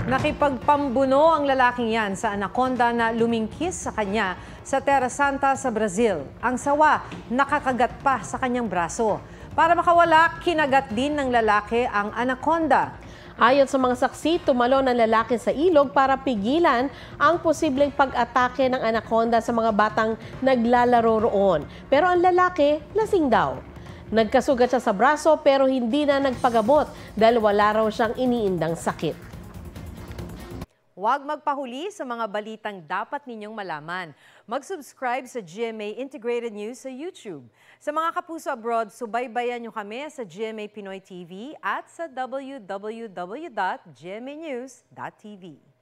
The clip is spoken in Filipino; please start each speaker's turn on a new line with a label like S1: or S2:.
S1: Nakipagpambuno ang lalaking yan sa anaconda na lumingkis sa kanya sa Terra Santa sa Brazil. Ang sawa, nakakagat pa sa kanyang braso. Para makawala, kinagat din ng lalaki ang anaconda.
S2: Ayon sa mga saksi, tumalo ng lalaki sa ilog para pigilan ang posibleng pag-atake ng anaconda sa mga batang naglalaro roon. Pero ang lalaki, lasing daw. Nagkasugat siya sa braso pero hindi na nagpagamot dahil wala raw siyang iniindang sakit.
S1: Huwag magpahuli sa mga balitang dapat ninyong malaman. Mag-subscribe sa GMA Integrated News sa YouTube. Sa mga kapuso abroad, subaybayan nyo kami sa GMA Pinoy TV at sa www.gmanews.tv.